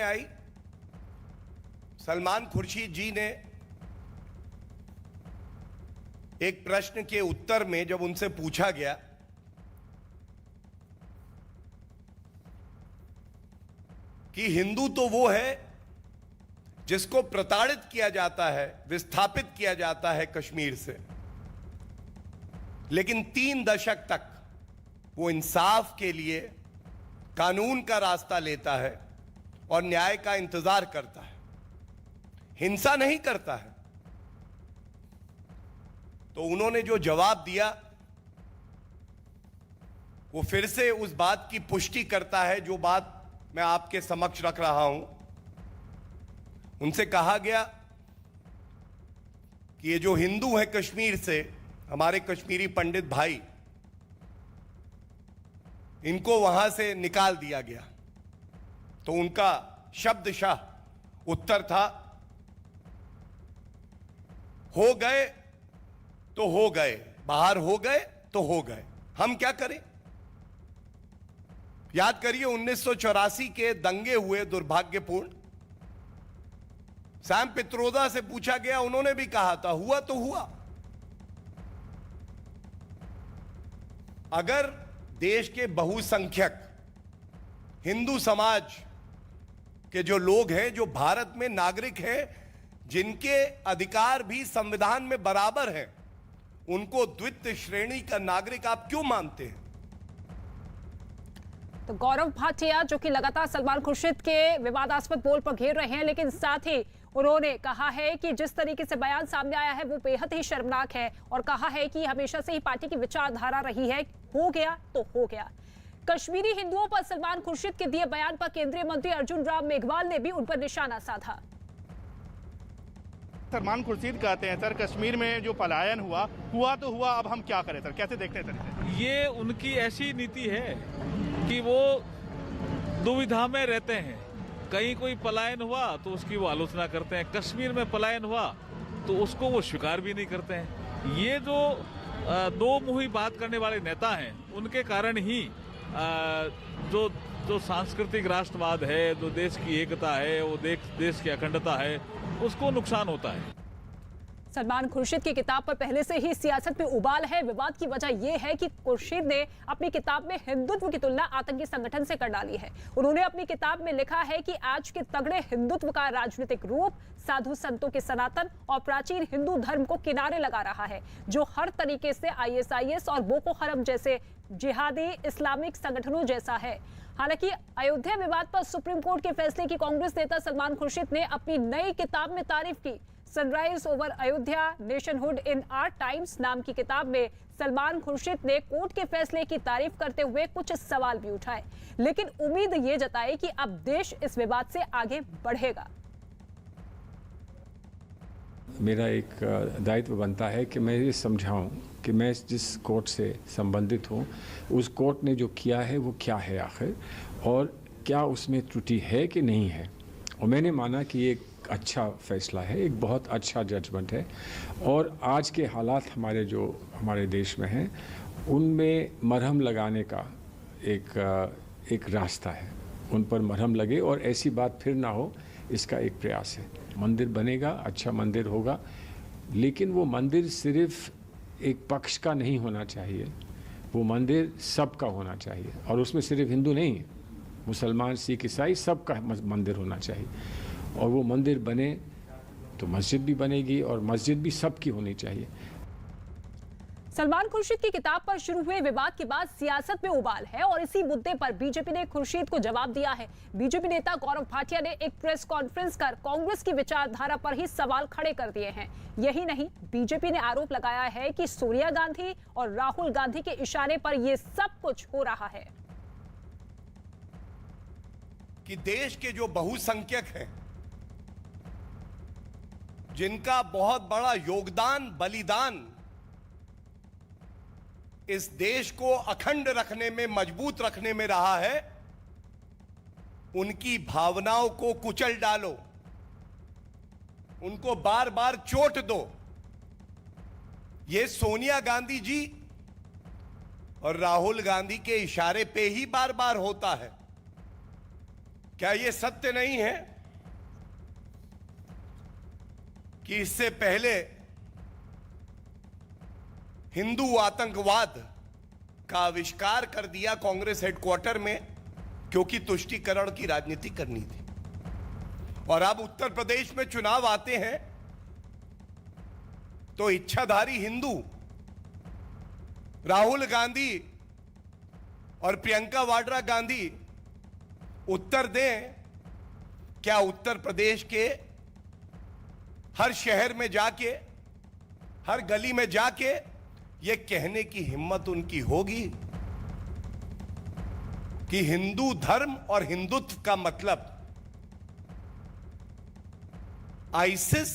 आई सलमान खुर्शीद जी ने एक प्रश्न के उत्तर में जब उनसे पूछा गया कि हिंदू तो वो है जिसको प्रताड़ित किया जाता है, विस्थापित किया जाता है कश्मीर से, लेकिन 3 दशक तक वो इंसाफ के लिए कानून का रास्ता लेता है और न्याय का इंतजार करता है, हिंसा नहीं करता है। तो उन्होंने जो जवाब दिया वो फिर से उस बात की पुष्टि करता है जो बात मैं आपके समक्ष रख रहा हूं। उनसे कहा गया कि ये जो हिंदू है कश्मीर से, हमारे कश्मीरी पंडित भाई, इनको वहां से निकाल दिया गया। तो उनका शब्दशः उत्तर था, हो गए तो हो गए, बाहर हो गए तो हो गए, हम क्या करें। याद करिए 1984 के दंगे हुए दुर्भाग्यपूर्ण। सैम पित्रोदा से पूछा गया, उन्होंने भी कहा था हुआ तो हुआ। अगर देश के बहुसंख्यक हिंदू समाज के जो लोग हैं, जो भारत में नागरिक हैं, जिनके अधिकार भी संविधान में बराबर हैं, उनको द्वितीय श्रेणी का नागरिक आप क्यों मानते हैं? तो गौरव भाटिया जो कि लगातार सलमान खुर्शीद के विवादास्पद बोल पर घेर रहे हैं, लेकिन साथ ही उन्होंने कहा है कि जिस तरीके से बयान सामने आया है वो बेहद ही शर्मनाक है और कहा है कि हमेशा से ही पार्टी की विचारधारा रही है, हो गया तो हो गया। कश्मीरी हिंदुओं पर सलमान खुर्शीद के दिए बयान पर केंद्रीय मंत्री अर्जुन राम मेघवाल ने भी उन पर निशाना साधा। सलमान खुर्शीद कहते हैं सर, कश्मीर में जो पलायन हुआ तो हुआ, अब हम क्या करें सर, कैसे देखते हैं सर? ये उनकी ऐसी नीति है कि वो दुविधा में रहते हैं। कहीं कोई पलायन हुआ तो उसकी वो आलोचना करते हैं, कश्मीर में पलायन हुआ तो उसको वो स्वीकार भी नहीं करते हैं। ये जो दो मुही बात करने वाले नेता हैं, उनके कारण ही जो सांस्कृतिक राष्ट्रवाद है, जो देश की एकता है, वो देश की अखंडता है, उसको नुकसान होता है। सलमान खुर्शीद की किताब पर पहले से ही सियासत में उबाल है। विवाद की वजह यह है कि खुर्शीद ने अपनी किताब में हिंदुत्व की तुलना आतंकी संगठन से कर डाली है। उन्होंने अपनी किताब में लिखा है कि आज के तगड़े हिंदुत्व का राजनीतिक रूप साधु संतों के सनातन और प्राचीन हिंदू धर्म को किनारे लगा रहा है, जो हर तरीके से ISIS और बोको हरम जैसे जिहादी इस्लामिक संगठनों जैसा है। हालांकि अयोध्या विवाद पर सुप्रीम कोर्ट के फैसले की कांग्रेस नेता सलमान खुर्शीद ने अपनी नई किताब में तारीफ की। Sunrise over Ayodhya, nationhood in our times नाम की किताब में सलमान खुर्शीद ने कोर्ट के फैसले की तारीफ करते हुए कुछ सवाल भी उठाए, लेकिन उम्मीद ये जताई कि अब देश इस विवाद से आगे बढ़ेगा। मेरा एक दायित्व बनता है कि मैं ये समझाऊं कि मैं जिस कोर्ट से संबंधित हूं, उस कोर्ट ने जो किया है वो क्या है आखिर, और क्या उसमें त्रुटि है कि नहीं है। और मैंने माना कि ये एक अच्छा फैसला है, एक बहुत अच्छा जजमेंट है, और आज के हालात हमारे देश में हैं, उनमें मरहम लगाने का एक रास्ता है। उन पर मरहम लगे और ऐसी बात फिर ना हो, इसका एक प्रयास है। मंदिर बनेगा, अच्छा मंदिर होगा, लेकिन वो मंदिर सिर्फ एक पक्ष का नहीं होना चाहिए, वो मंदिर सबका होना चाहिए, और उसमें सिर्फ हिंदू नहीं, मुसलमान, सिख, ईसाई सबका मंदिर होना चाहिए। और वो मंदिर बने तो मस्जिद भी बनेगी, और मस्जिद भी सबकी होनी चाहिए। सलमान खुर्शीद की किताब पर शुरू हुए विवाद के बाद सियासत में उबाल है और इसी मुद्दे पर बीजेपी ने खुर्शीद को जवाब दिया है। बीजेपी नेता गौरव भाटिया ने एक प्रेस कॉन्फ्रेंस कर कांग्रेस की विचारधारा पर ही सवाल खड़े कर दिए हैं। यही नहीं, बीजेपी ने आरोप लगाया है कि सोनिया गांधी और राहुल गांधी के इशारे पर यह सब कुछ हो रहा है। कि देश के जो बहुसंख्यक हैं, जिनका बहुत बड़ा योगदान, बलिदान इस देश को अखंड रखने में, मजबूत रखने में रहा है, उनकी भावनाओं को कुचल डालो, उनको बार बार चोट दो। ये सोनिया गांधी जी और राहुल गांधी के इशारे पे ही बार बार होता है। क्या यह सत्य नहीं है कि इससे पहले हिंदू आतंकवाद का आविष्कार कर दिया कांग्रेस हेडक्वार्टर में, क्योंकि तुष्टीकरण की राजनीति करनी थी। और अब उत्तर प्रदेश में चुनाव आते हैं तो इच्छाधारी हिंदू राहुल गांधी और प्रियंका वाड्रा गांधी उत्तर दें, क्या उत्तर प्रदेश के हर शहर में जाके, हर गली में जाके ये कहने की हिम्मत उनकी होगी कि हिंदू धर्म और हिंदुत्व का मतलब आईसिस